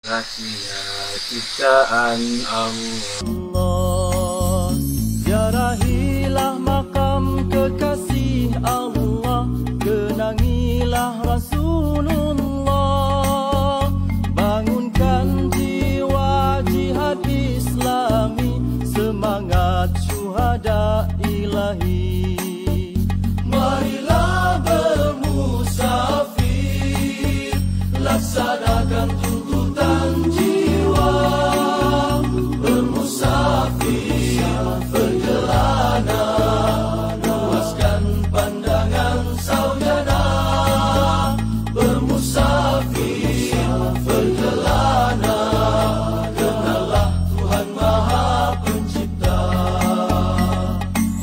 Rahasia ciptaan Allah. Ziarahilah makam kekasih Allah, kenangilah Rasulullah, bangunkan jiwa jihad Islami, semangat syuhada ilahi. Marilah bermusafir, laksanakan tuntutan jiwa, bermusafir perjalanan, luaskan pandangan saudara, bermusafir perjalanan, kenallah Tuhan Maha Pencipta.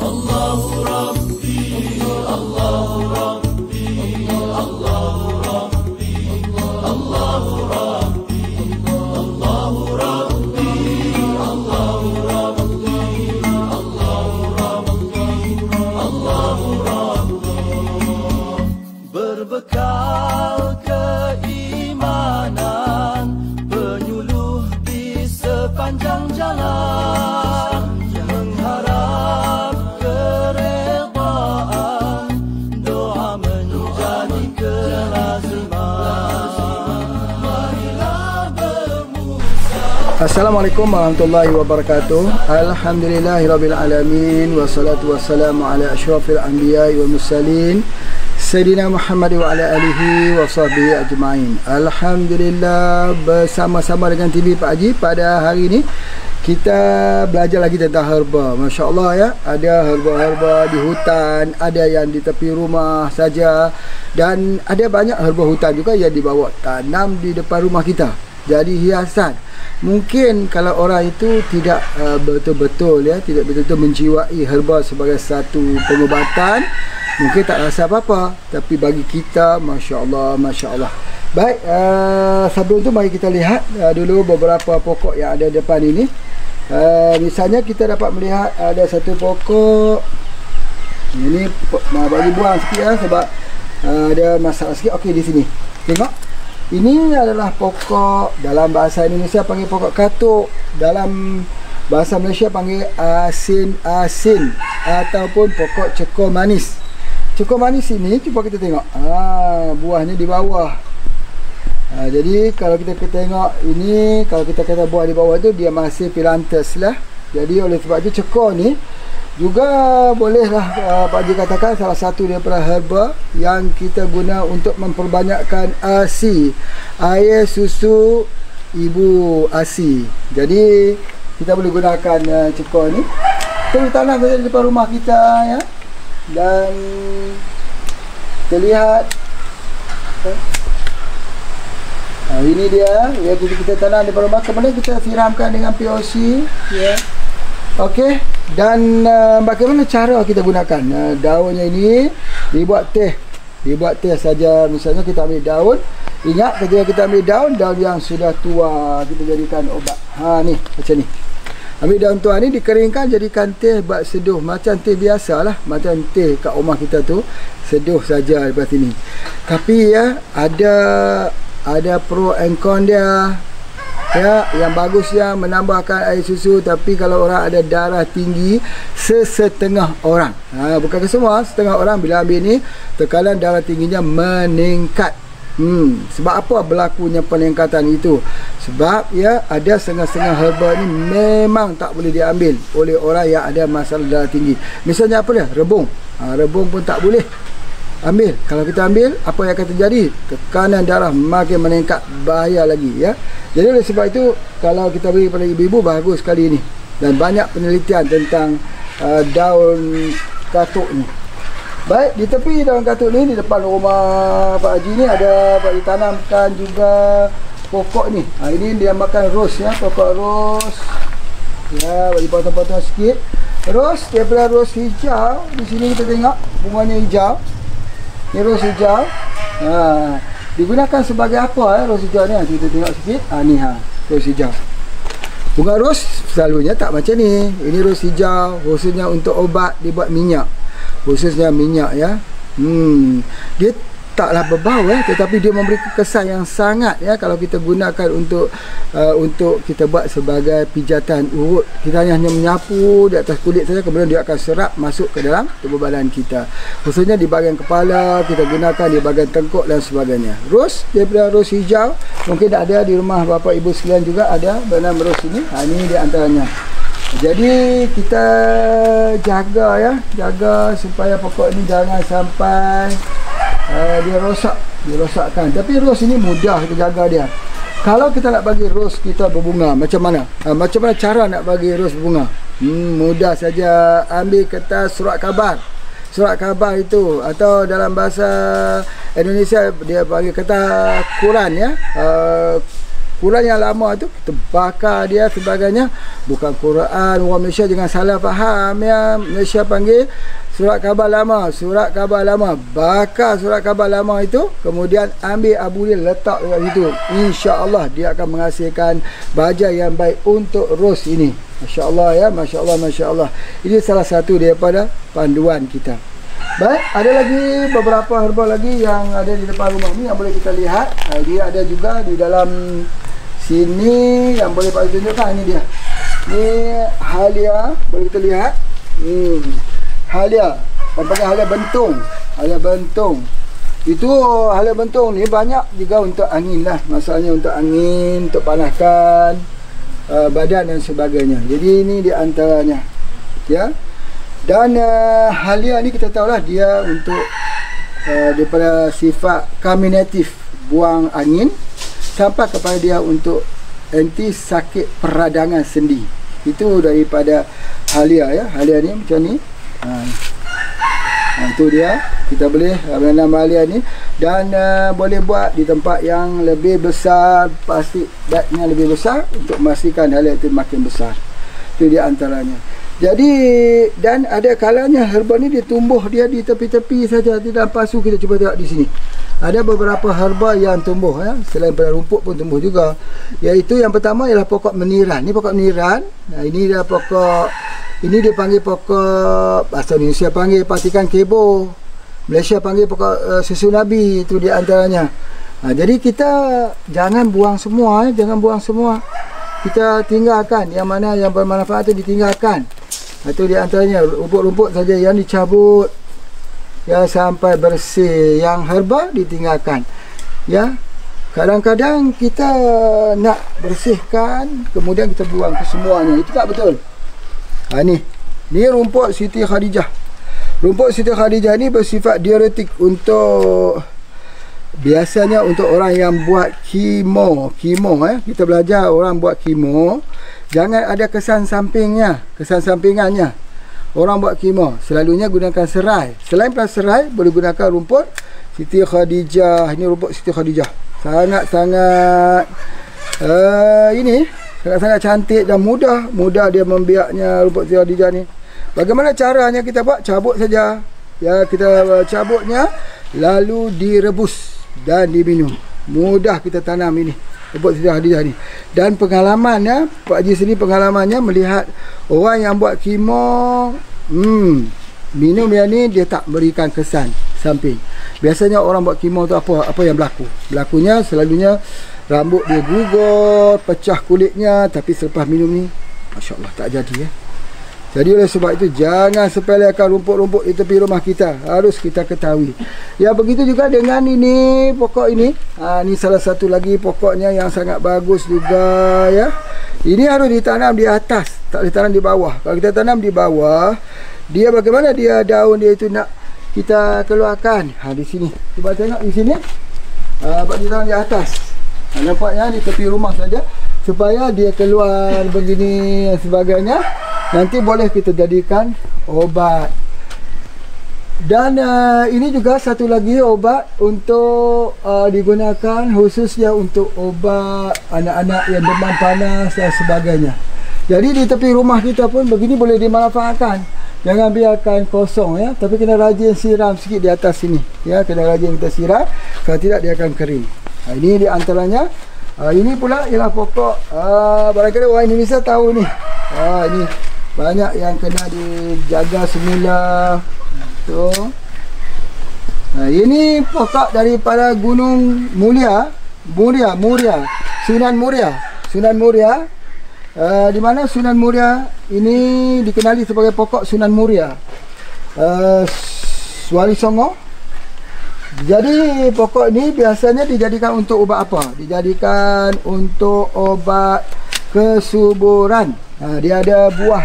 Allahu Rabbi, Allahu Rabbi, Allahu Rabbi, Allahu Rabbi, Allahu Rabbi, Allahu Rabbi, Allahu Rabbi, Allahu Rabbi. Berbekal keimanan, penyuluh di sepanjang jalan, mengharap keredaan, doa menjadi kelaziman. Marilah bermusafir. Assalamualaikum warahmatullahi wabarakatuh. Alhamdulillahirabbil alamin, wassalatu wassalamu ala asyrafil anbiya'i wal mursalin Sayyidina Muhammad wa ala alihi wa sahbihi ajma'in. Alhamdulillah, bersama-sama dengan TV Pak Haji pada hari ini kita belajar lagi tentang herba. Masya Allah ya, ada herba-herba di hutan, ada yang di tepi rumah saja, dan ada banyak herba hutan juga yang dibawa tanam di depan rumah kita jadi hiasan. Mungkin kalau orang itu tidak betul-betul ya, tidak betul-betul menjiwai herba sebagai satu pengobatan, mungkin tak rasa apa-apa, tapi bagi kita Masya Allah, Masya Allah. Baik, sebelum itu mari kita lihat dulu beberapa pokok yang ada depan ini. Misalnya kita dapat melihat ada satu pokok ini, bagi buang sikit ya, sebab ada masalah sikit. Okey, di sini tengok, ini adalah pokok, dalam bahasa Indonesia panggil pokok katuk, dalam bahasa Malaysia panggil asin-asin ataupun pokok cekor manis. Cekor manis ini cuba kita tengok, buahnya di bawah. Jadi kalau kita tengok ini, kalau kita kata buah di bawah tu, dia masih pilantes lah. Jadi oleh sebab itu cekor ni juga bolehlah Pak Haji katakan salah satu daripada herba yang kita guna untuk memperbanyakkan ASI, air susu ibu ASI. Jadi kita boleh gunakan cekor ni. Kita boleh tanam saja di depan rumah kita ya. Dan terlihat ini dia ya, kita tanam di depan rumah, kemudian kita siramkan dengan POC ya. Okey, dan bagaimana cara kita gunakan daunnya ini? Dibuat teh saja. Misalnya kita ambil daun, ingat ketika kita ambil daun yang sudah tua, kita jadikan obat. Ni macam ni, ambil daun tua ni dikeringkan, jadikan teh, buat seduh macam teh biasalah, macam teh kat rumah kita tu, seduh saja lepas ini. Tapi ya, ada pro and con dia ya. Yang bagusnya menambahkan air susu, tapi kalau orang ada darah tinggi, sesetengah orang, bukan ke semua, setengah orang bila ambil ni, tekanan darah tingginya meningkat. Sebab apa berlakunya peningkatan itu? Sebab ya, ada setengah-setengah herba ni memang tak boleh diambil oleh orang yang ada masalah darah tinggi. Misalnya apa dia? Rebung. Rebung pun tak boleh ambil. Kalau kita ambil, apa yang akan terjadi? Tekanan darah makin meningkat, bahaya lagi ya. Jadi oleh sebab itu, kalau kita beri pada ibu-ibu, bagus sekali ini. Dan banyak penelitian tentang daun katuk ni. Baik, di tepi daun katuk ni, di depan rumah Pak Haji ni, ada Pak Haji tanamkan juga pokok ni. Ini dia makan ros ya, pokok ros ya, bagi potong-potong sikit. Ros, daripada ros hijau, di sini kita tengok bunganya hijau. Ni ros hijau. Digunakan sebagai apa ros hijau ni? Kita tengok sikit. Ni ros hijau. Bunga ros selalunya tak macam ni. Ini ros hijau, khususnya untuk obat, dibuat minyak. Khususnya minyak ya. Dia taklah berbau tetapi dia memberi kesan yang sangat kalau kita gunakan untuk kita buat sebagai pijatan urut. Kita hanya menyapu di atas kulit saja, kemudian dia akan serap masuk ke dalam tubuh badan kita, khususnya di bahagian kepala kita gunakan, di bahagian tengkuk dan sebagainya. Ros, daripada ros hijau, mungkin ada di rumah bapa ibu sekalian juga ada bernama ros ini. Ini di antaranya. Jadi kita jaga supaya pokok ini jangan sampai dia rosakkan. Tapi ros ini mudah kita jaga dia. Kalau kita nak bagi ros kita berbunga, macam mana? Macam mana cara nak bagi ros berbunga? Mudah saja. Ambil kertas surat khabar. Surat khabar itu, atau dalam bahasa Indonesia dia panggil kertas Quran Quran yang lama tu kita bakar dia sebagainya. Bukan Quran, orang Malaysia jangan salah faham Malaysia panggil surat khabar lama. Surat khabar lama, bakar surat khabar lama itu, kemudian ambil abu dia letak dekat situ. InsyaAllah dia akan menghasilkan baja yang baik untuk ros ini. Masya Allah Masya Allah, Masya Allah. Ini salah satu daripada panduan kita. Baik, ada lagi beberapa herba lagi yang ada di depan rumah ni yang boleh kita lihat. Dia ada juga di dalam sini yang boleh Pak tunjukkan. Ini dia. Ni halia, boleh kita lihat. Halia. Orang panggil halia bentung. Halia bentung. Itu halia bentung ni banyak juga untuk angin lah. Masalahnya untuk angin, untuk panaskan badan dan sebagainya. Jadi ini di antaranya. Ya. Dan halia ni kita tahulah dia untuk daripada sifat kaminatif, buang angin, sampai kepada dia untuk anti sakit peradangan sendi. Itu daripada halia Halia ni macam ni. Itu dia. Kita boleh menanam halia ni dan boleh buat di tempat yang lebih besar, plastik bagnya lebih besar untuk memastikan halia itu makin besar. Itu dia antaranya. Jadi, dan ada kalanya herba ni dia tumbuh dia di tepi-tepi saja, tidak pasu. Kita cuba tengok di sini. Ada beberapa herba yang tumbuh selain pada rumput pun tumbuh juga. Iaitu yang pertama ialah pokok meniran. Ni pokok meniran. Nah, ini dia pokok, ini dia panggil pokok, bahasa Indonesia panggil patikan kebo, Malaysia panggil pokok susu nabi. Itu di antaranya. Jadi kita jangan buang semua, jangan buang semua. Kita tinggalkan yang mana yang bermanfaat itu ditinggalkan. Itu di antaranya rumput-rumput saja yang dicabut sampai bersih. Yang herba ditinggalkan. Kadang-kadang kita nak bersihkan kemudian kita buang ke semuanya. Itu tak betul. Ni rumput Siti Khadijah. Rumput Siti Khadijah ni bersifat diuretik untuk biasanya untuk orang yang buat kemo kita belajar orang buat kemo, jangan ada kesan sampingannya. Orang buat kemo selalunya gunakan serai. Selain pada serai, boleh gunakan rumput Siti Khadijah. Ini rumput Siti Khadijah sangat-sangat ini sangat-sangat cantik dan mudah dia membiaknya rumput Siti Khadijah ni. Bagaimana caranya? Kita buat, cabut saja kita cabutnya lalu direbus dan diminum. Mudah kita tanam ini rumput Siti Khadijah ni. Dan pengalamannya Pak Haji sendiri, pengalamannya melihat orang yang buat kemo minum yang ni, dia tak berikan kesan samping. Biasanya orang buat kemo tu apa yang berlakunya selalunya rambut dia gugur, pecah kulitnya, tapi selepas minum ni Masya Allah tak jadi Jadi oleh sebab itu jangan sepelekan rumput-rumput di tepi rumah kita. Harus kita ketahui. Begitu juga dengan ini, pokok ini. Ini salah satu lagi pokoknya yang sangat bagus juga Ini harus ditanam di atas, tak ditanam di bawah. Kalau kita tanam di bawah, dia bagaimana dia daun dia itu nak kita keluarkan. Di sini. Cuba tengok di sini. Pak ditanam di atas. Nampaknya di tepi rumah saja supaya dia keluar begini dan sebagainya. Nanti boleh kita jadikan obat. Dan ini juga satu lagi obat untuk digunakan khususnya untuk obat anak-anak yang demam panas dan sebagainya. Jadi di tepi rumah kita pun begini boleh dimanfaatkan. Jangan biarkan kosong tapi kena rajin siram sikit di atas sini. Kena rajin kita siram, kalau tidak dia akan kering. Ini di antaranya. Ini pula ialah pokok barangkali orang Indonesia tahu ni. Ini banyak yang kena dijaga semula. Ini pokok daripada Gunung Muria, Sunan Muria. Di mana Sunan Muria ini dikenali sebagai pokok Sunan Muria, Wali Songo. Jadi pokok ini biasanya dijadikan untuk ubat apa? Dijadikan untuk obat kesuburan. Dia ada buah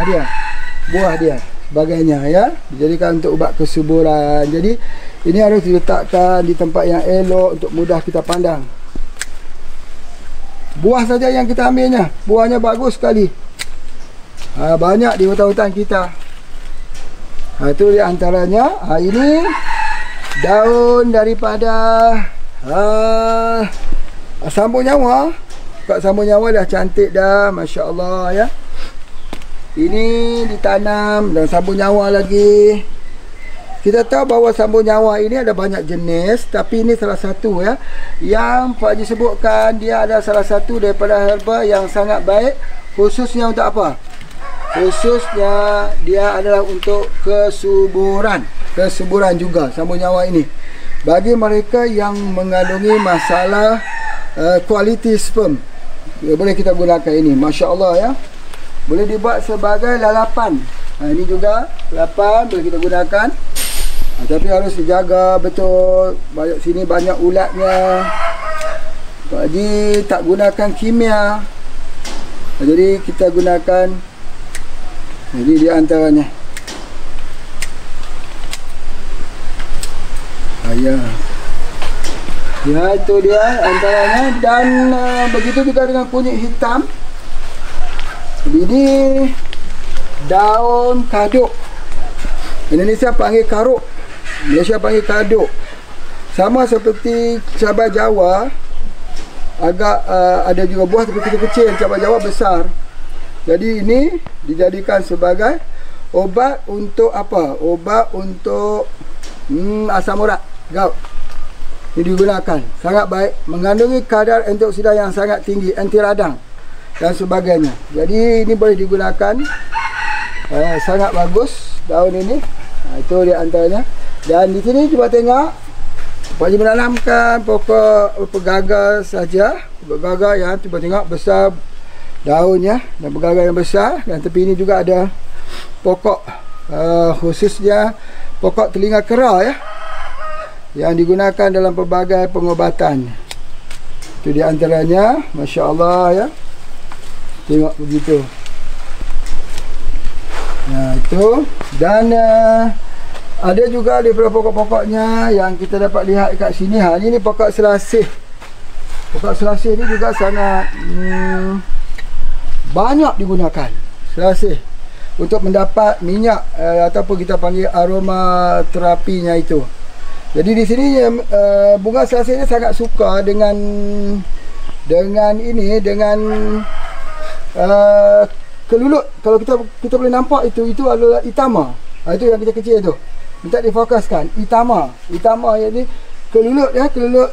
dia sebagainya, ya. Dijadikan untuk ubat kesuburan. Jadi ini harus diletakkan di tempat yang elok untuk mudah kita pandang. Buah saja yang kita ambilnya, buahnya bagus sekali. Banyak di hutan-hutan kita. Itu di antaranya. Ini daun daripada sambung nyawa. Kak sambung nyawa dah cantik dah, Masya Allah, ya. Ini ditanam dan sambung nyawa lagi. Kita tahu bahawa sambung nyawa ini ada banyak jenis, tapi ini salah satu, ya, yang Pak Haji sebutkan. Dia ada salah satu daripada herba yang sangat baik. Khususnya untuk apa? Khususnya dia adalah untuk kesuburan juga sambung nyawa ini. Bagi mereka yang mengandungi masalah kualiti sperm, boleh kita gunakan ini. Masya Allah, ya. Boleh dibuat sebagai lalapan. Ini juga lalapan boleh kita gunakan. Tapi harus dijaga betul. Sini banyak ulatnya. Jadi tak gunakan kimia. Jadi kita gunakan. Jadi di antaranya. Ya, itu dia antaranya. Dan begitu juga dengan kunyit hitam. Ini daun kaduk. Indonesia panggil karuk, Malaysia panggil kaduk. Sama seperti cabai Jawa, agak ada juga buah tapi kecil-kecil. Cabai Jawa besar. Jadi ini dijadikan sebagai obat untuk apa? Obat untuk asam urat, gout. Ini digunakan, sangat baik, mengandungi kadar antioksidan yang sangat tinggi, anti radang dan sebagainya. Jadi ini boleh digunakan, sangat bagus daun ini. Itu di antaranya. Dan di sini cuba tengok, Pak Haji menanamkan pokok pegagal saja, pegagal yang cuba tengok besar daunnya dan pegagal yang besar. Dan tepi ini juga ada pokok khususnya pokok telinga kera, ya, yang digunakan dalam pelbagai pengobatan. Itu di antaranya. Masya Allah, ya. Tengok begitu. Nah, itu. Dan ada juga daripada pokok-pokoknya yang kita dapat lihat kat sini. Ini pokok selasih. Pokok selasih ini juga sangat banyak digunakan. Selasih untuk mendapat minyak ataupun kita panggil aroma terapinya itu. Jadi di sini bunga selasih ini sangat suka dengan kelulut. Kalau kita boleh nampak itu adalah itama. Itu yang kecil-kecil tu. Minta difokuskan. Itama jadi kelulut, ya, kelulut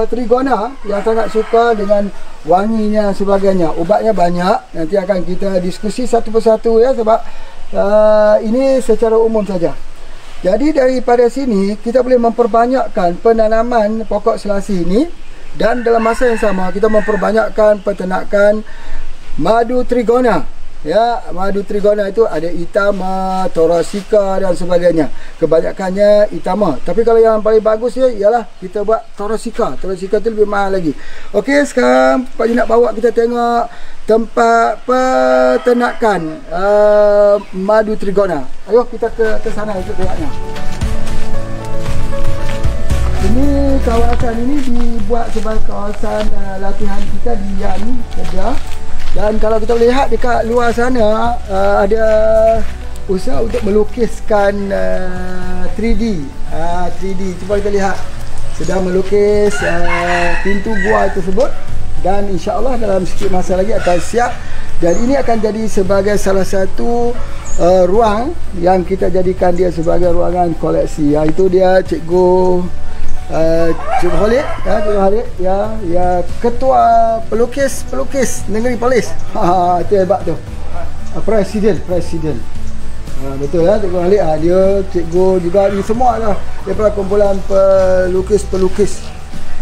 trigona yang sangat suka dengan wanginya dan sebagainya. Ubatnya banyak. Nanti akan kita diskusi satu persatu, ya, sebab ini secara umum saja. Jadi daripada sini kita boleh memperbanyakkan penanaman pokok selasih ini. Dan dalam masa yang sama kita memperbanyakkan peternakan madu trigona, ya. Madu trigona itu ada itama, torasika dan sebagainya. Kebanyakannya itama. Tapi kalau yang paling bagus, ya, ialah kita buat torasika. Torasika itu lebih mahal lagi. Okey, sekarang Pak Haji nak bawa kita tengok tempat peternakan madu trigona. Ayo kita ke sana untuk tengoknya. Ini kawasan ini dibuat sebagai kawasan latihan kita di Yan, Kedah. Dan kalau kita lihat dekat luar sana ada usaha untuk melukiskan 3D. 3D. Cuba kita lihat. Sedang melukis pintu gua tersebut. Dan insya-Allah dalam sikit masa lagi akan siap. Dan ini akan jadi sebagai salah satu ruang yang kita jadikan dia sebagai ruangan koleksi. Itu dia Cikgu Khalid, Cikgu Khalid, ya ketua pelukis negeri Perlis. Itu hebat tu. Presiden. Betul lah Cikgu Khalid. Dia cikgu juga ni semua lah daripada kumpulan pelukis-pelukis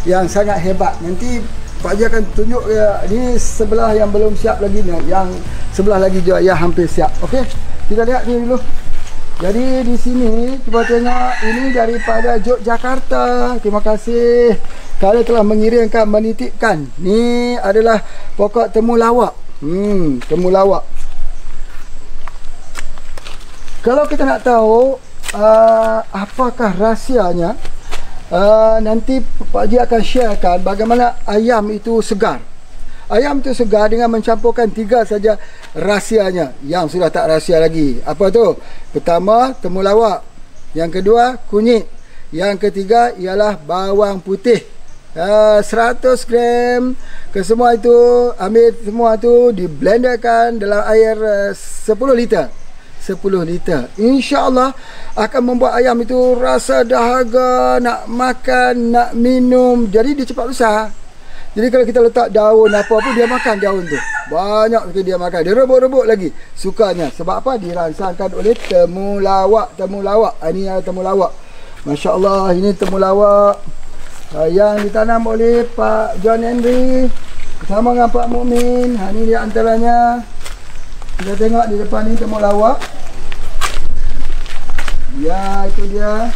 yang sangat hebat. Nanti Pak Haji akan tunjuk ni sebelah yang belum siap lagi ni. Yang sebelah lagi juga yang hampir siap. Okey, kita lihat ni dulu. Jadi di sini cuba tengok, ini daripada Yogyakarta. Terima kasih kerana telah mengirimkan, menitipkan. Ni adalah pokok temulawak. Temulawak. Kalau kita nak tahu apakah rahsianya, nanti Pak Haji akan sharekan bagaimana ayam itu segar. Ayam itu segar dengan mencampurkan 3 saja rahsianya. Yang sudah tak rahsia lagi. Apa tu? Pertama, temulawak. Yang kedua, kunyit. Yang ketiga ialah bawang putih. 100 gram. Kesemua itu, ambil semua tu, diblenderkan dalam air 10 liter. 10 liter. InsyaAllah akan membuat ayam itu rasa dahaga, nak makan, nak minum. Jadi dia cepat besar. Jadi kalau kita letak daun apa-apa, dia makan daun tu. Banyak sekali dia makan. Dia rebut-rebut lagi. Sukanya. Sebab apa? Dirangsangkan oleh temulawak. Temulawak. Ini adalah temulawak. Masya Allah. Ini temulawak yang ditanam oleh Pak John Henry bersama dengan Pak Mukmin. Ini dia antaranya. Kita tengok di depan ni temulawak. Ya, itu dia.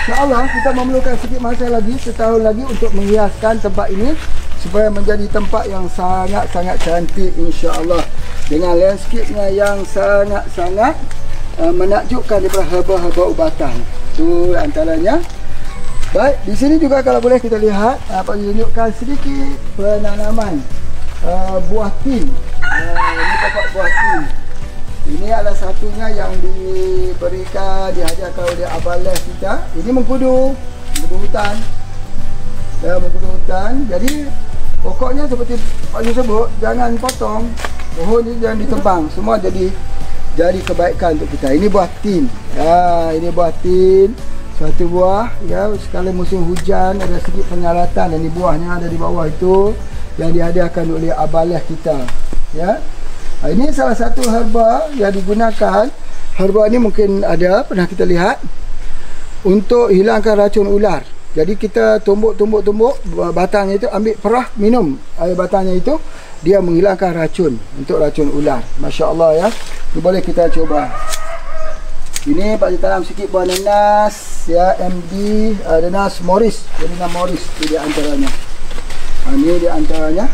InsyaAllah kita memerlukan sedikit masa lagi, setahun lagi untuk menghiaskan tempat ini supaya menjadi tempat yang sangat-sangat cantik insyaAllah, dengan landscape-nya yang sangat-sangat menakjubkan daripada herba-herba ubatan. Itu antaranya. Baik, di sini juga kalau boleh kita lihat, Pak tunjukkan sedikit penanaman buah tin. Ini pokok buah tin. Ini adalah satunya yang diberikan, dihadiahkan oleh Abang Les kita. Ini mengkudu hutan. Mengkudu hutan. Jadi pokoknya seperti Pak Haji sebut, jangan potong. Pohon ini jangan ditebang. Semua jadi kebaikan untuk kita. Ini buah tin. Ini buah tin. Satu buah. Ya, sekali musim hujan ada sedikit penyalatan. Dan ini buahnya ada di bawah itu yang dihadiahkan oleh Abang Les kita. Ya. Ini salah satu herba yang digunakan. Herba ni mungkin ada pernah kita lihat untuk hilangkan racun ular. Jadi kita tumbuk batangnya itu, ambil perah, minum air batangnya itu, dia menghilangkan racun, untuk racun ular. Masya Allah ya. Ini boleh kita cuba. Ini Pak Haji tanam sikit buah nanas ya, MD nanas Morris. Jadi nanas Morris ini dia antaranya. Ini dia antaranya.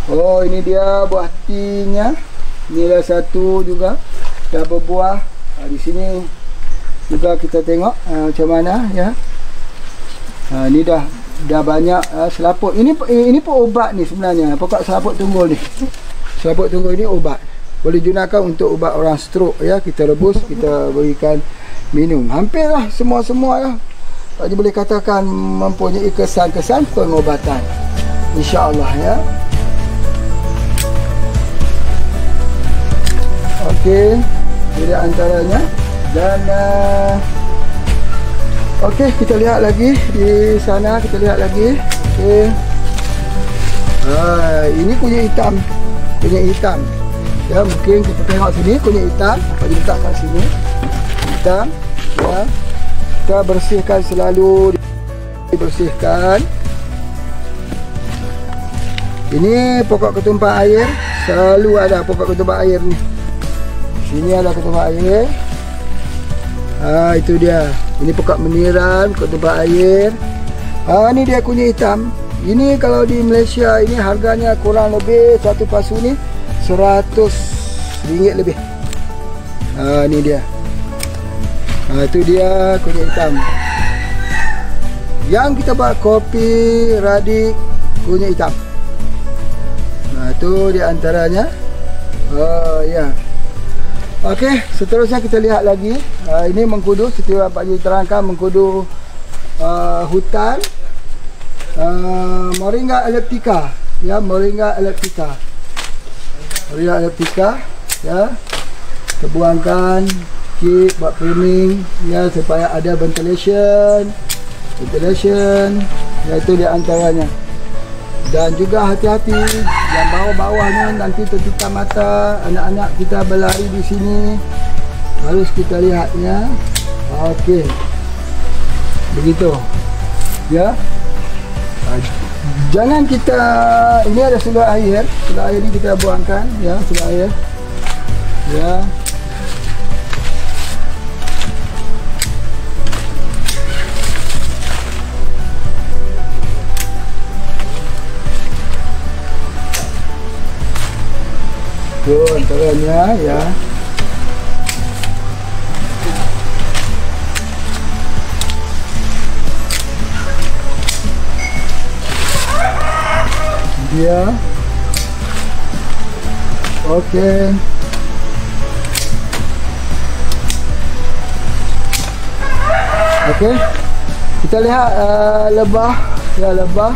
Oh, ini dia buah tinnya. Ini ada satu juga. Dah berbuah. Di sini juga kita tengok macam mana ya. Ini dah banyak selaput. Ini pun obat ni sebenarnya. Pokok selaput tunggul ni. Selaput tunggul ini obat. Boleh gunakan untuk ubat orang stroke ya. Kita rebus, kita berikan minum. Hampirlah semua-semua ya. Pak Haji boleh katakan mempunyai kesan-kesan pengobatan. InsyaAllah ya. Okey, ini antaranya. Dan okey, kita lihat lagi di sana, kita lihat lagi. Okey. Ini kunyit hitam. Kunyit hitam. Ya, mungkin kita tengok sini kunyit hitam. Apa letak kat sini? Hitam. Ya. Kita bersihkan selalu, dibersihkan. Ini pokok ketumpah air, selalu ada pokok ketumpah air ni. Sini ada ketumpah air. Itu dia. Ini pokok meniran, ketumpah air. Ini dia kunyit hitam. Ini kalau di Malaysia ini harganya kurang lebih satu pasu ni RM100 lebih. Ini dia. Itu dia kunyit hitam. Yang kita buat kopi radik kunyit hitam. Itu di antaranya. Ya. Okey, seterusnya kita lihat lagi. Ini mengkudu, seperti Pak Haji terangkan, mengkudu hutan. Moringa elliptica. Ya, Moringa elliptica. Moringa elliptica. Ya. Kita buangkan, keep, buat pruning. Ya, supaya ada ventilation. Ya, itu di antaranya. Dan juga hati-hati Yang bawah-bawah ni nanti tertukar mata anak-anak kita berlari di sini. Harus kita lihatnya. Okey. Begitu. Ya. Jangan kita, ini ada sumber air. Sumber air ni kita buangkan, ya, sumber air. Ya. Tu antaranya, ya. Dia. Okey. Okey. Kita lihat lebah, ya, lebah.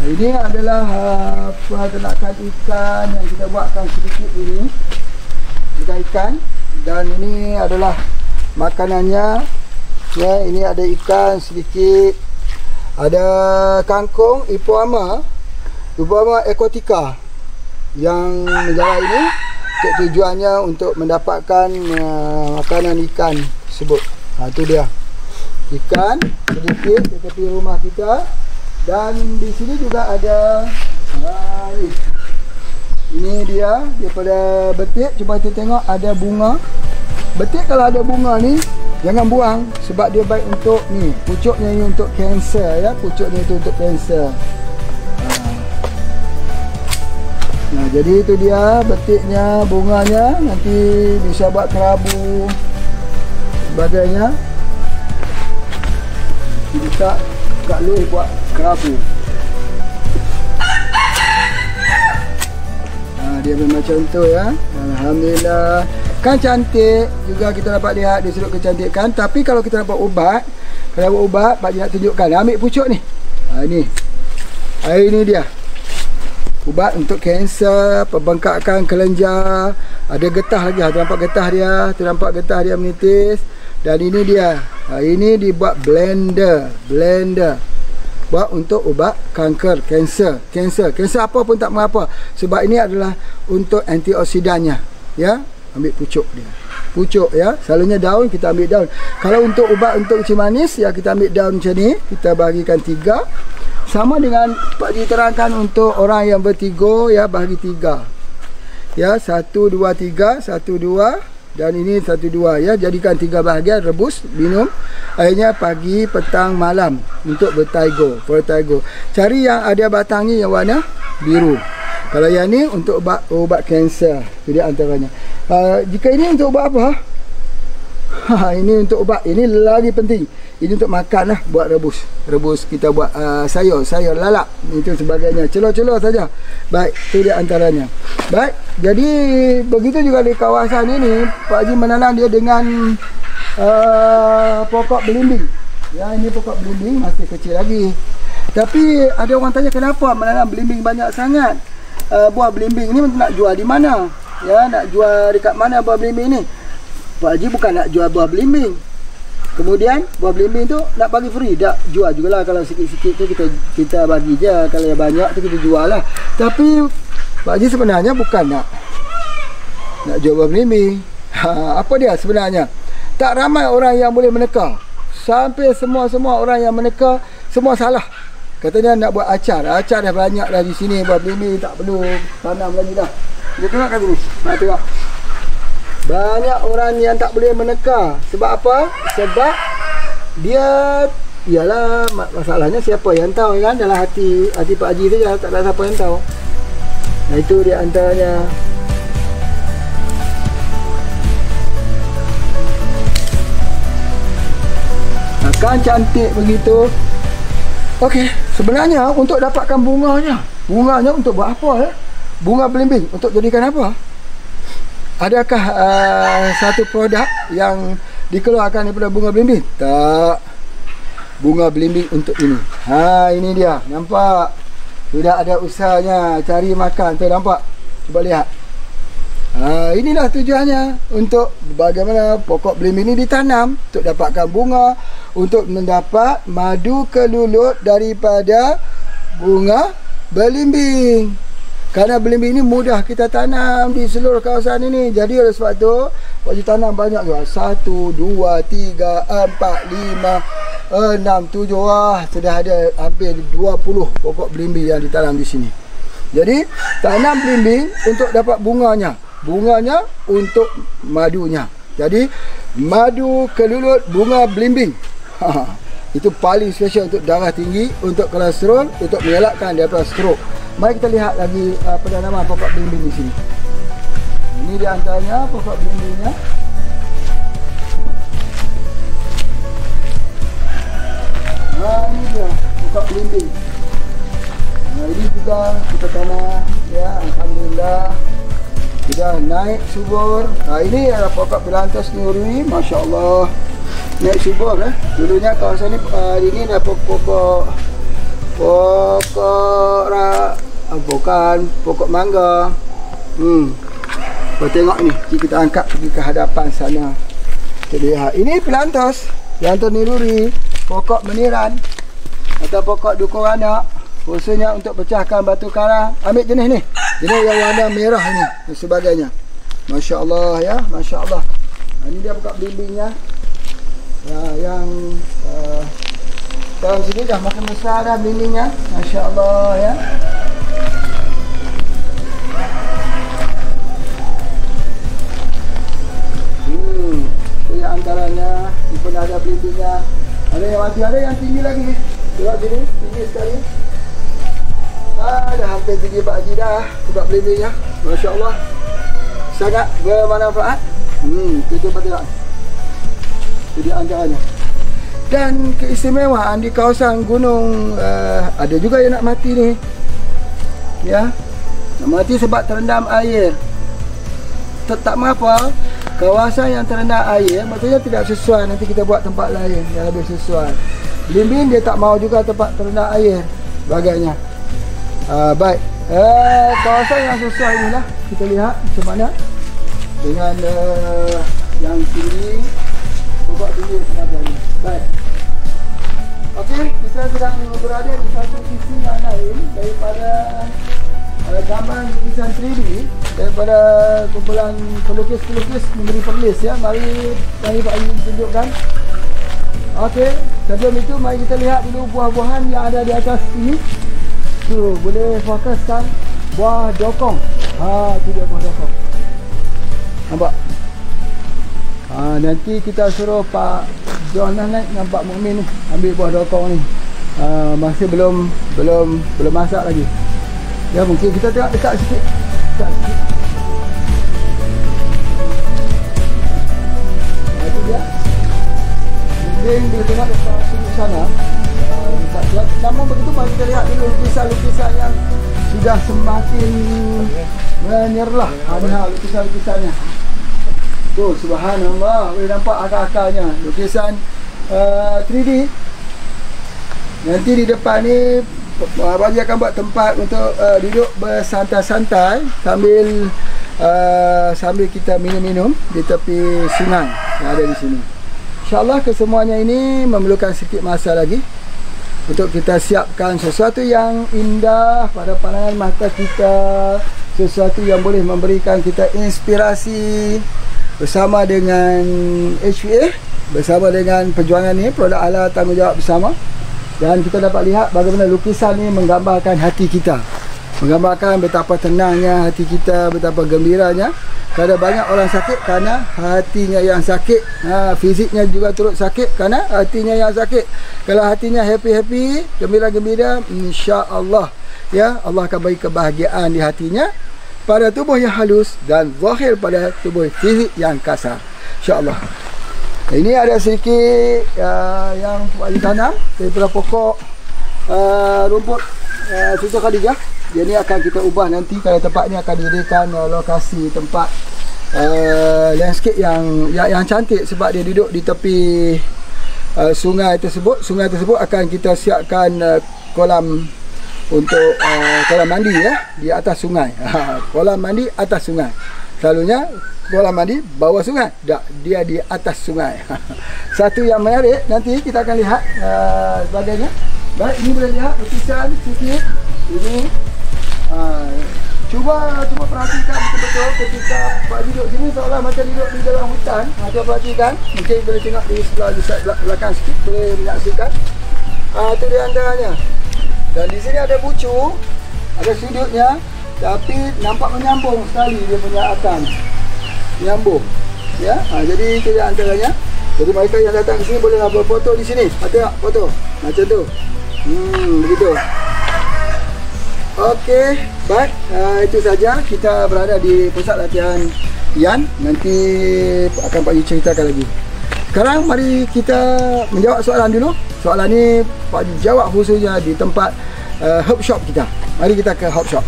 Ini adalah peternakan ikan yang kita buatkan sedikit ini. Ikan dan ini adalah makanannya. Ya, ini ada ikan sedikit. Ada kangkung Ipoama aquatica yang menjala ini. Tujuannya untuk mendapatkan makanan ikan tersebut. Itu dia. Ikan sedikit di tepi rumah kita. Dan di sini juga ada ini dia daripada betik. Cuba kita tengok ada bunga. Betik kalau ada bunga ni jangan buang sebab dia baik untuk ni. Pucuknya ni untuk kanser, ya. Pucuknya itu untuk kanser. Nah, jadi itu dia betiknya, bunganya. Nanti bisa buat kerabu sebagainya. Bisa Kak Lui buat kerabu. Dia macam tu, ya. Alhamdulillah. Kan cantik juga, kita dapat lihat di sudut kecantikan. Tapi kalau kita dapat ubat, kalau ubat Pak Haji nak tunjukkan. Ambil pucuk ni. Ini dia. Ubat untuk kanser, pembengkakan kelenjar. Ada getah lagi. Nampak getah dia, nampak getah dia menitis. Dan ini dia. Ini dibuat blender. Buat untuk ubat kanker, kanser apa pun tak mengapa. Sebab ini adalah untuk antioksidannya, ya. Ambil pucuk dia. Pucuk, ya. Selalunya daun kita ambil daun. Kalau untuk ubat untuk uci manis, ya, kita ambil daun macam ni. Kita bahagikan 3. Sama dengan Pak Haji terangkan untuk orang yang bertiga, ya, bahagi 3. Ya, 1 2 3, 1 2 dan ini 1 2, ya. Jadikan 3 bahagian, rebus, minum. Akhirnya pagi, petang, malam untuk vertigo. Cari yang ada batangnya yang warna biru. Kalau yang ni untuk ubat kanser. Itu dia antaranya. Jika ini untuk ubat apa? Ini untuk ubat. Ini lagi penting. Ini untuk makan lah. Buat rebus kita buat sayur lalap. Itu sebagainya. Celor-celor saja. Baik, itu dia antaranya. Baik, jadi begitu juga di kawasan ini Pak Haji menanam dia dengan pokok belimbing. Ya, ini pokok belimbing masih kecil lagi. Tapi ada orang tanya kenapa menanam belimbing banyak sangat. Buah belimbing ni nak jual di mana? Ya, nak jual dekat mana buah belimbing ni? Pak Haji bukan nak jual buah belimbing. Kemudian buah belimbing tu nak bagi free. Tak jual jugalah. Kalau sikit-sikit tu kita bagi je. Kalau yang banyak tu kita jual lah. Tapi Pak Haji sebenarnya bukan nak jual buah belimbing. Apa dia sebenarnya? Tak ramai orang yang boleh meneka. Sampai semua orang yang meneka semua salah. Katanya nak buat acar. Acar dah banyak dah di sini. Buah belimbing tak perlu tanam lagi dah. Kita tengok kat sini. Nak tengok. Banyak orang yang tak boleh meneka. Sebab apa? Sebab dia, ialah masalahnya siapa yang tahu, kan? Dalam hati Pak Haji saja, tak ada siapa yang tahu. Nah, itu dia antaranya. Kan cantik begitu. Okey, sebenarnya untuk dapatkan bunganya untuk buat apa, ya? Bunga belimbing untuk jadikan apa? Adakah satu produk yang dikeluarkan daripada bunga belimbing? Tak. Bunga belimbing untuk ini. Ini dia. Nampak? Sudah ada usahanya cari makan. Tu nampak? Cuba lihat. Inilah tujuannya. Untuk bagaimana pokok belimbing ini ditanam. Untuk dapatkan bunga. Untuk mendapat madu kelulut daripada bunga belimbing. Kerana belimbing ini mudah kita tanam di seluruh kawasan ini. Jadi oleh sebab tu wajib tanam banyak juga. 1, 2, 3, 4, 5, 6, 7. Wah, sudah ada hampir 20 pokok belimbing yang ditanam di sini. Jadi tanam belimbing untuk dapat bunganya. Bunganya untuk madunya. Jadi madu kelulut bunga belimbing. Itu paling special untuk darah tinggi, untuk kolesterol, untuk mengelakkan daripada stroke. Mari kita lihat lagi penanaman pokok belimbing di sini. Ini di antaranya pokok belimbingnya. Ini dia pokok belimbing. Ini juga kita tanam, ya, alhamdulillah sudah naik subur. Ini adalah pokok belantas nuri, masya-Allah. Naik subur Dulunya kawasan ini adalah pokok mangga. Kau tengok ni, kita angkat pergi ke hadapan sana. Kita lihat. Ini pelantas yang niruri, pokok meniran atau pokok dukung anak. Khususnya untuk pecahkan batu karang. Ambil jenis ni. Jenis yang warna merah ini dan sebagainya. Masya-Allah ya, masya-Allah. Ini dia pokok belimbingnya. Yang dalam sini dah makin besar dah belimbingnya. Masya-Allah ya. Ini antaranya. Ini pun ada belimbingnya. Ada yang mati, ada yang tinggi lagi. Tengok sini, tinggi sekali. Dah hampir tinggi Pak Haji dah. Pokok belimbingnya. Masya-Allah. Sangat bermanfaat. Kita tengok. Jadi antaranya. Dan keistimewaan di kawasan gunung, ada juga yang nak mati ni. Ya. Nak mati sebab terendam air. Tak mengapa. Kawasan yang terendam air maksudnya tidak sesuai, nanti kita buat tempat lain yang lebih sesuai. Belimbing dia tak mau juga tempat terendam air sebagainya. Baik. Kawasan yang sesuai inilah kita lihat macam mana dengan yang tinggi, pokok tinggi sebagainya. Baik. Okey, kita sedang berada di satu sisi yang lain daripada gambar lukisan 3D, daripada kumpulan pelukis-pelukis memberi perlis ya. Mari Pak Haji tunjukkan. Okey, sebelum itu mari kita lihat dulu buah-buahan yang ada di atas ini. Tu boleh fokuskan buah dokong. Tu dia buah dokong. Nampak? Nanti kita suruh Pak John naik nampak Mukmin ni ambil buah dokong ni. Masih belum masak lagi. Ya, mungkin kita tengok dekat sikit. Itu dia. Mungkin dia tengok dekat sini sana. Namun begitu mari kita lihat dulu lukisan-lukisan yang sudah semakin menyerlah. Ada lukisan-lukisannya. Tuh, subhanallah. Boleh nampak akar-akarnya. Lukisan 3D. Nanti di depan ni Abang Haji akan buat tempat untuk duduk bersantai-santai sambil kita minum-minum di tepi sungai yang ada di sini. InsyaAllah kesemuanya ini memerlukan sedikit masa lagi untuk kita siapkan sesuatu yang indah pada pandangan mata kita, sesuatu yang boleh memberikan kita inspirasi bersama dengan HVA, bersama dengan perjuangan ini, produk halal tanggungjawab bersama. Dan kita dapat lihat bagaimana lukisan ini menggambarkan hati kita, menggambarkan betapa tenangnya hati kita, betapa gembiranya. Kerana banyak orang sakit kerana hatinya yang sakit, fiziknya juga turut sakit kerana hatinya yang sakit. Kalau hatinya happy-happy, gembira-gembira, insya-Allah ya, Allah akan bagi kebahagiaan di hatinya pada tubuh yang halus dan zahir pada tubuh fizik yang kasar, insya-Allah. Ini ada sedikit yang Pak Haji tanam daripada pokok rumput Susu Khadijah. Dia ni akan kita ubah nanti kalau tempat ni akan dijadikan lokasi tempat landscape yang cantik sebab dia duduk di tepi sungai tersebut. Sungai tersebut akan kita siapkan kolam untuk kolam mandi ya di atas sungai. Kolam mandi atas sungai. Selalunya kolam mandi bawah sungai, tak, dia di atas sungai. Satu yang menarik nanti kita akan lihat sebagainya. Baik, ini boleh lihat lukisan sikit Ini cuba perhatikan betul-betul ketika Pak duduk sini seolah macam duduk di dalam hutan. Cuba perhatikan, mungkin boleh tengok di sebelah belakang sikit, boleh menyaksikan. Itu dia antaranya. Dan di sini ada bucu, ada sudutnya, tapi nampak menyambung sekali dia punya akar. Menyambung. Ya, jadi itu dia antaranya. Jadi mereka yang datang ke sini boleh berfoto di sini. Tengok foto. Macam tu. Begitu. Okey, baik. Itu saja. Kita berada di pusat latihan Yan. Nanti akan Pak Yu ceritakan lagi. Sekarang mari kita menjawab soalan dulu. Soalan ni Pak Yu jawab khususnya di tempat herb shop kita. Mari kita ke herb shop.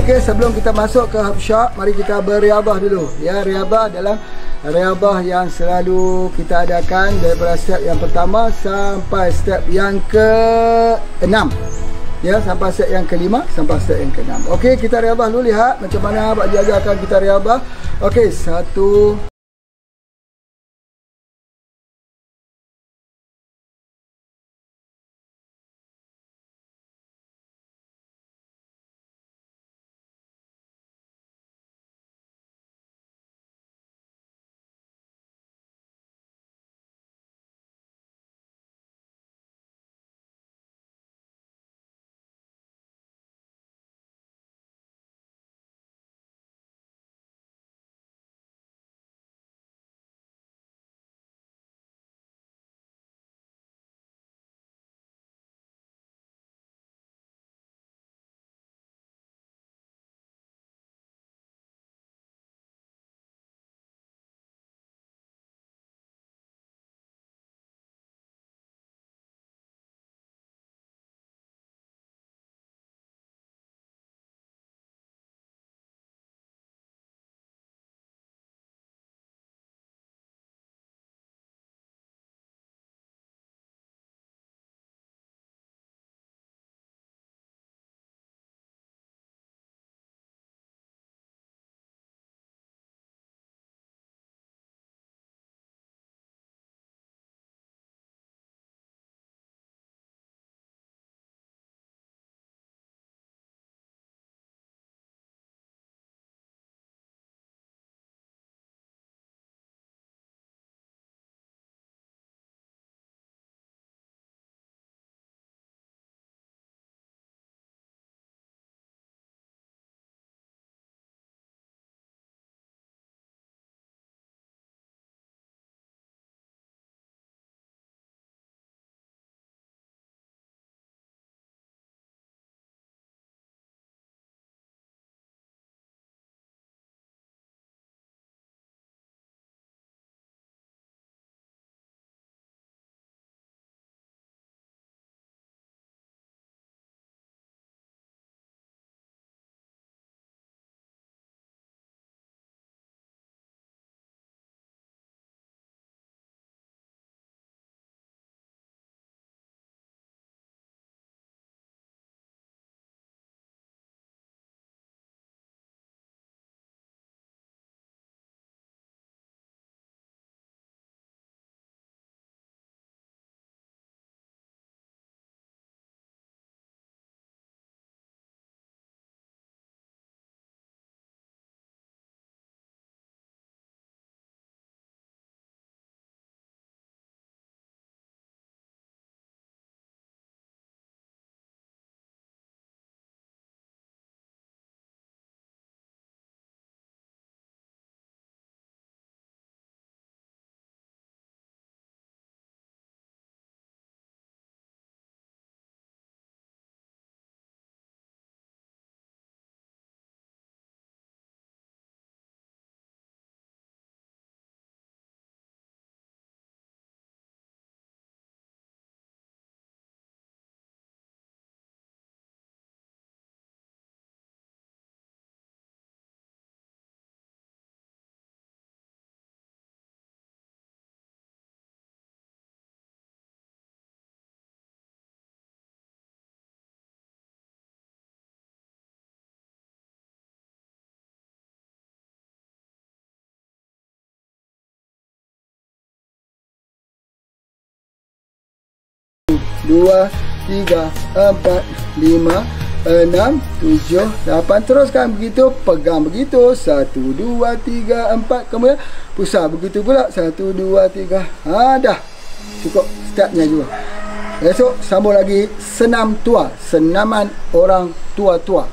Okey, sebelum kita masuk ke herb shop, mari kita beriabah dulu. Ya, riabah adalah riabah yang selalu kita adakan daripada step yang pertama sampai step yang ke-6. Ya, sampai step yang ke-5 sampai step yang ke-6. Okey, kita riabah dulu, lihat macam mana Pak Ji ajarkan kita riabah. Okey, 1 2, 3, 4, 5, 6, 7, 8. Teruskan begitu, pegang begitu. 1, 2, 3, 4. Kemudian pusat begitu pula. 1, 2, 3. Dah. Cukup stepnya juga. Esok sambung lagi senam tua, senaman orang tua-tua.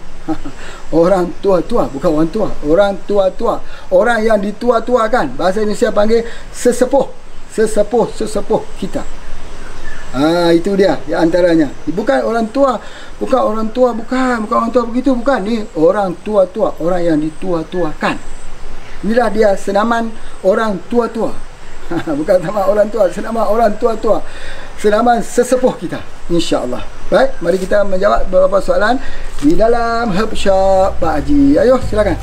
Orang tua-tua, bukan orang tua, orang tua-tua, orang yang ditua-tuakan. Bahasa Indonesia panggil sesepuh, sesepuh kita. Itu dia di antaranya. Bukan orang tua, bukan orang tua begitu, bukan. Ni orang tua-tua, orang yang ditua-tuakan. Inilah dia senaman orang tua-tua. Bukan nama orang tua, senaman orang tua-tua, senaman sesepuh kita, insya-Allah. Baik, mari kita menjawab beberapa soalan di dalam Herb Shop Pak Haji. Ayo, silakan.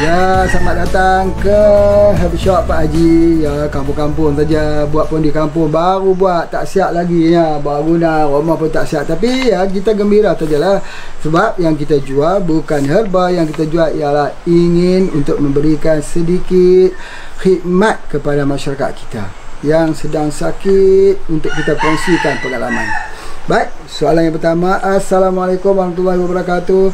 Ya, selamat datang ke Herb Shop Pak Haji. Ya, kampung-kampung saja, buat pun di kampung, baru buat, tak siap lagi ya, baru guna, rumah pun tak siap. Tapi ya, kita gembira sajalah, sebab yang kita jual bukan herba, yang kita jual ialah ingin untuk memberikan sedikit khidmat kepada masyarakat kita yang sedang sakit, untuk kita kongsikan pengalaman. Baik, soalan yang pertama. Assalamualaikum warahmatullahi wabarakatuh.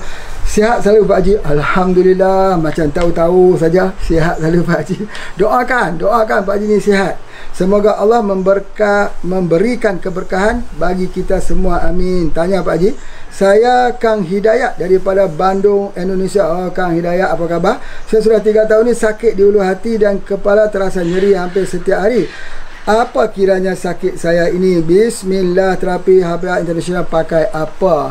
Sihat selalu Pak Haji. Alhamdulillah, macam tahu-tahu saja. Sihat selalu Pak Haji. Doakan Pak Haji ni sihat. Semoga Allah memberikan keberkahan bagi kita semua. Amin. Tanya Pak Haji. Saya Kang Hidayat daripada Bandung, Indonesia. Kang Hidayat, apa khabar? Saya sudah 3 tahun ni sakit di ulu hati dan kepala terasa nyeri hampir setiap hari. Apa kiranya sakit saya ini? Bismillah, terapi HPA International pakai apa?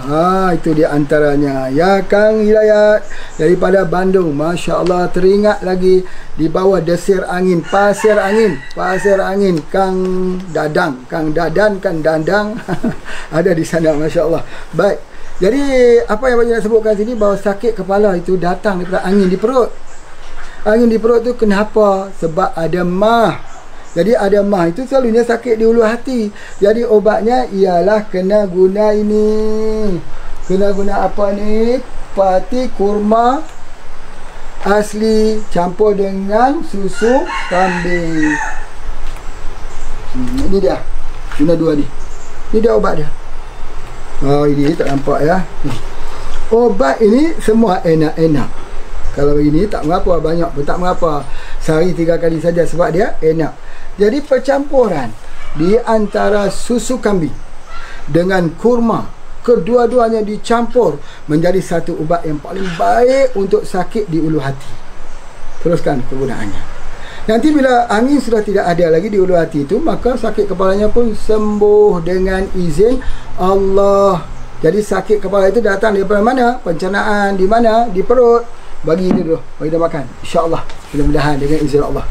Itu di antaranya. Ya, Kang Hidayat daripada Bandung. Masya Allah, teringat lagi di bawah desir angin, pasir angin Kang Dadang, Kang Dandang ada di sana, Masya Allah. Baik, jadi apa yang banyak nak sebutkan sini, bahawa sakit kepala itu datang daripada angin di perut. Angin di perut tu kenapa? Sebab ada mah. Jadi ada mah itu selalunya sakit di ulu hati. Jadi obatnya ialah kena guna ini. Kena guna apa ni? Pati kurma asli campur dengan susu kambing. Ini dia. Guna 2 ni. Ini dia obat dia. Ini tak nampak ya. Obat ini semua enak-enak. Kalau begini tak mengapa, banyak pun tak mengapa. Sehari 3 kali saja sebab dia enak. Jadi percampuran di antara susu kambing dengan kurma, kedua-duanya dicampur menjadi satu ubat yang paling baik untuk sakit di ulu hati. Teruskan penggunaannya. Nanti bila angin sudah tidak ada lagi di ulu hati itu, maka sakit kepalanya pun sembuh dengan izin Allah. Jadi sakit kepala itu datang daripada mana? Pencernaan di mana? Di perut. Bagi dia dulu, bagi dia makan, insya-Allah, mudah-mudahan dengan izin Allah.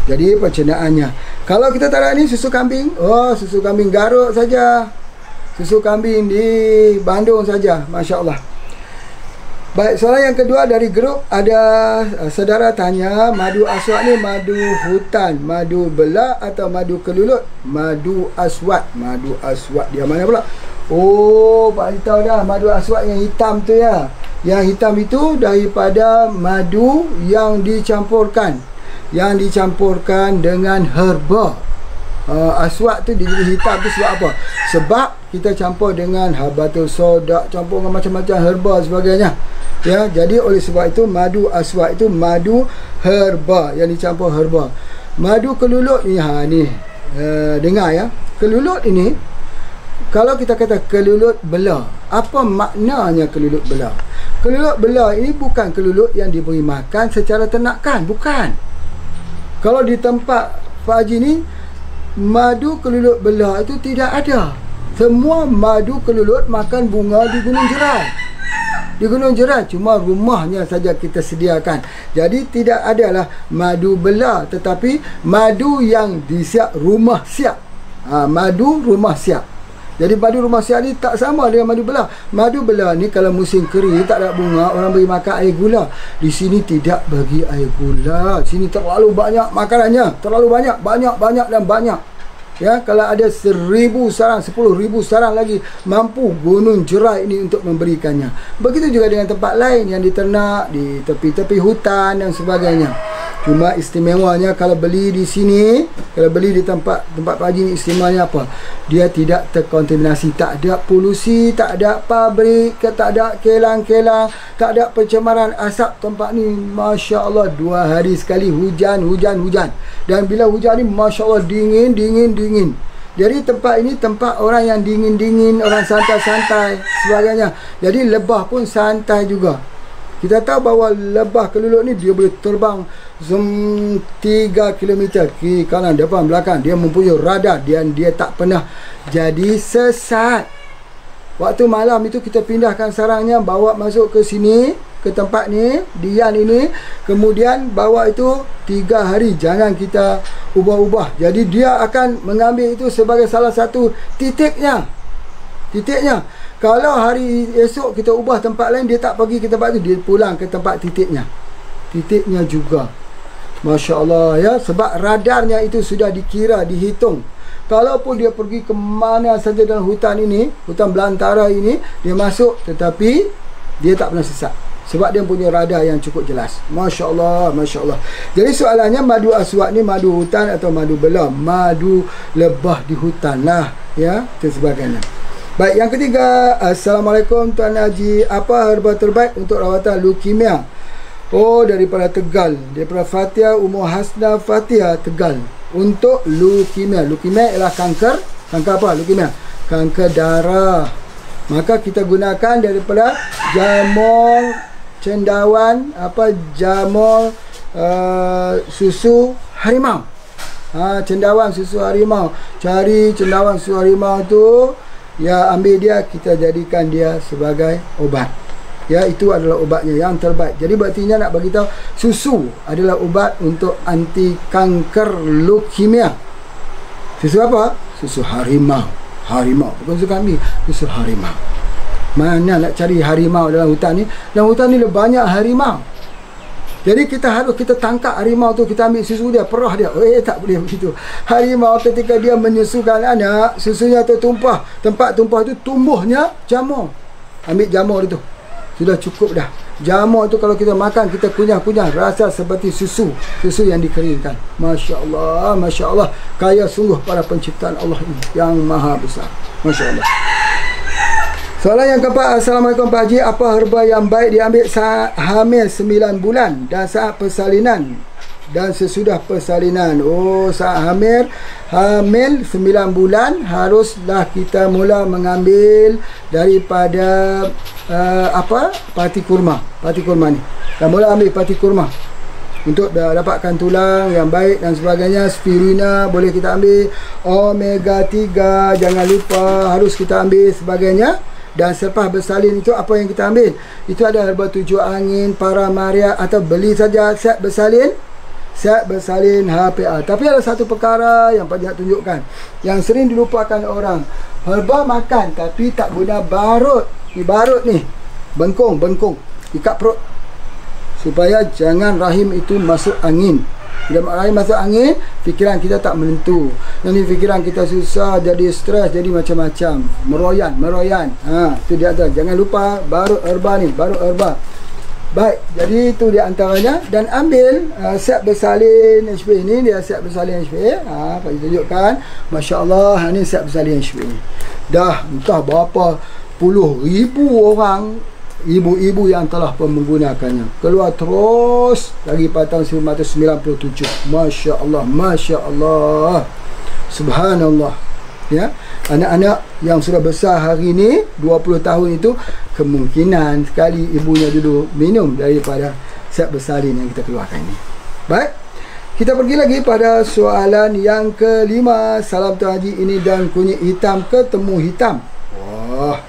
Jadi pencernaannya, kalau kita taruh ni susu kambing, susu kambing Garut saja, susu kambing di Bandung saja, Masya Allah. Baik, soalan yang kedua dari grup, ada saudara tanya, madu aswad ni madu hutan, madu belak atau madu kelulut? Madu aswad dia mana pula? Pak Haji tahu dah, madu aswad yang hitam tu ya. Yang hitam itu daripada madu yang dicampurkan dengan herba. Aswad tu dia jadi hitam tu sebab apa? Sebab kita campur dengan habatul soda, campur dengan macam-macam herba sebagainya. Ya, jadi oleh sebab itu madu aswad itu madu herba, yang dicampur herba. Madu kelulut ni, dengar ya. Kelulut ini, kalau kita kata kelulut bela, apa maknanya kelulut bela? Kelulut bela ini bukan kelulut yang diberi makan secara ternakan, bukan. Kalau di tempat Pak Haji ni, madu kelulut bela itu tidak ada. Semua madu kelulut makan bunga di Gunung Jerai. Di Gunung Jerai, cuma rumahnya saja kita sediakan. Jadi tidak adalah madu bela, tetapi madu yang disiap rumah siap. Madu rumah siap. Jadi madu rumah siap ni tak sama dengan madu bela. Madu bela ni kalau musim kering tak ada bunga, orang bagi makan air gula. Di sini tidak bagi air gula. Di sini terlalu banyak makanannya, terlalu banyak, banyak dan banyak. Ya, kalau ada 1,000 sarang, 10,000 sarang lagi mampu Gunung Jerai ini untuk memberikannya. Begitu juga dengan tempat lain yang diternak di tepi-tepi hutan dan sebagainya. Cuma istimewanya kalau beli di sini, kalau beli di tempat Pak Haji ni, istimewanya apa? Dia tidak terkontaminasi, tak ada polusi, tak ada pabrik, tak ada kelang-kelang, tak ada pencemaran asap. Tempat ni Masya Allah 2 hari sekali hujan. Dan bila hujan ni Masya Allah dingin. Jadi tempat ini tempat orang yang dingin, orang santai-santai sebagainya. Jadi lebah pun santai juga. Kita tahu bahawa lebah kelulut ni dia boleh terbang 3 km kiri kanan depan belakang. Dia mempunyai radar dan dia tak pernah jadi sesat. Waktu malam itu kita pindahkan sarangnya, bawa masuk ke sini, ke tempat ni, dian ini, kemudian bawa itu 3 hari, jangan kita ubah-ubah. Jadi dia akan mengambil itu sebagai salah satu titiknya. Kalau hari esok kita ubah tempat lain, dia tak pergi ke tempat itu, dia pulang ke tempat titiknya juga. Masya Allah ya, sebab radarnya itu sudah dikira, dihitung. Kalaupun dia pergi ke mana saja dalam hutan ini, hutan belantara ini, dia masuk, tetapi dia tak pernah sesat. Sebab dia punya radar yang cukup jelas. Masya Allah. Jadi soalannya, madu aswad ni madu hutan atau madu bela? Madu lebah di hutan lah, ya, dan sebagainya. Baik, yang ketiga, Assalamualaikum Tuan Haji, apa herba terbaik untuk rawatan leukemia? Oh, daripada Tegal, daripada Fatia Umur Hasna Fatia, Tegal. Untuk leukemia ialah kanker apa? Leukemia, kanker darah. Maka kita gunakan daripada jamur cendawan, jamur susu harimau. Cendawan susu harimau. Cari cendawan susu harimau tu, ya, ambil dia, kita jadikan dia sebagai obat. Ya, itu adalah obatnya yang terbaik. Jadi berartinya nak bagi tahu, susu adalah ubat untuk anti kanker leukemia. Susu apa? Susu harimau. Bukan susu kambing, susu harimau. Mana nak cari harimau dalam hutan ni? Dalam hutan ni banyak harimau. Jadi kita tangkap harimau tu, kita ambil susu dia, perah dia. Tak boleh begitu. Harimau ketika dia menyusukan anak, susunya tertumpah. Tempat tumpah itu tumbuhnya jamur. Ambil jamur itu, sudah cukup dah. Jamur itu kalau kita makan, kita kunyah-kunyah, rasa seperti susu yang dikeringkan. Masya Allah. Kaya sungguh para penciptaan Allah ini yang maha besar. Masya Allah. Soalan yang keempat, Assalamualaikum Pak Haji, apa herba yang baik diambil saat hamil 9 bulan dan saat persalinan dan sesudah persalinan? Oh, saat hamil 9 bulan haruslah kita mula mengambil daripada pati kurma ni. Dan mula ambil pati kurma untuk dapatkan tulang yang baik dan sebagainya. Spirulina boleh kita ambil, omega 3 jangan lupa harus kita ambil sebagainya. Dan selepas bersalin itu, apa yang kita ambil? Itu ada herba 7 angin, paramaria, atau beli saja set bersalin HPA. Tapi ada satu perkara yang Pak Haji nak tunjukkan, yang sering dilupakan orang. Herba makan tapi tak guna barut. Barut ni, bengkong, ikat perut, supaya jangan rahim itu masuk angin. Bila rahim masuk angin, fikiran kita tak menentu. Nanti fikiran kita susah, jadi stres, jadi macam-macam, meroyan. Itu dia ada. Jangan lupa barut herba ni, Baik, jadi itu di antaranya. Dan ambil set bersalin HP ni, dia set bersalin HP. Pak Haji tunjukkan. Masya Allah, ni set bersalin HP ni. Dah entah berapa puluh ribu orang, ibu-ibu yang telah pun menggunakannya. Keluar terus lagi pada tahun 1997. Masya Allah. Subhanallah. Ya, anak-anak yang sudah besar hari ini 20 tahun itu, kemungkinan sekali ibunya dulu minum daripada set bersalin yang kita keluarkan ini. Baik. Kita pergi lagi pada soalan yang kelima. Salam Tuan Haji, ini dan kunyit hitam ke temu hitam? Wah,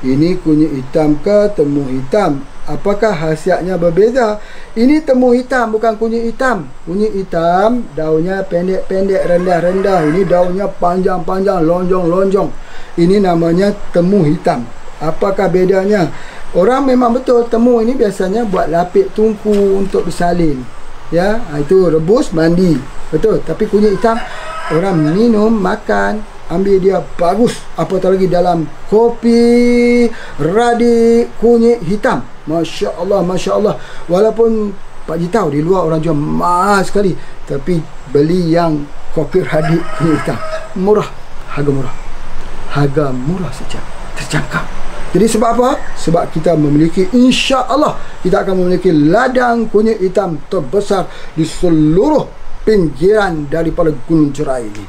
ini kunyit hitam ke temu hitam, apakah khasiatnya berbeza? Ini temu hitam, bukan kunyit hitam. Kunyit hitam daunnya pendek-pendek, rendah-rendah. Ini daunnya panjang-panjang, lonjong-lonjong. Ini namanya temu hitam. Apakah bedanya? Orang memang betul temu ini biasanya buat lapik tungku untuk bersalin. Ya, itu rebus mandi. Betul, tapi kunyit hitam orang minum, makan, ambil dia bagus. Apatah lagi dalam kopi radik kunyit hitam. Masya Allah, Masya Allah. Walaupun Pak Ji tahu di luar orang jual mahal sekali, tapi beli yang kopi radik kunyit hitam murah, harga murah. Harga murah saja, terjangkau. Jadi sebab apa? Sebab kita memiliki, insya Allah kita akan memiliki ladang kunyit hitam terbesar di seluruh pinggiran daripada Gunung Jerai ini,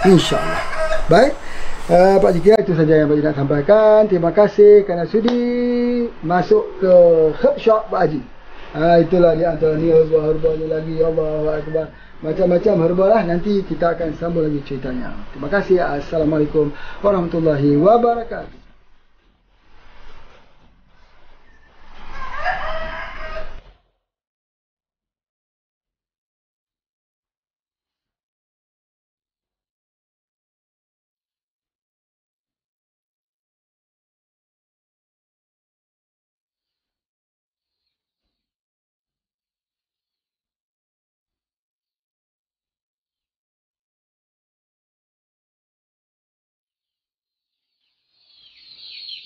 insya Allah. Baik, Pak Ji, itu saja yang Pak Ji nak sampaikan. Terima kasih kerana sudi masuk ke herb shop Pak Haji. Itulah di antara ni herba-herba lagi. Allahu Akbar. Macam-macam herba lah. Nanti kita akan sambung lagi ceritanya. Terima kasih. Assalamualaikum warahmatullahi wabarakatuh.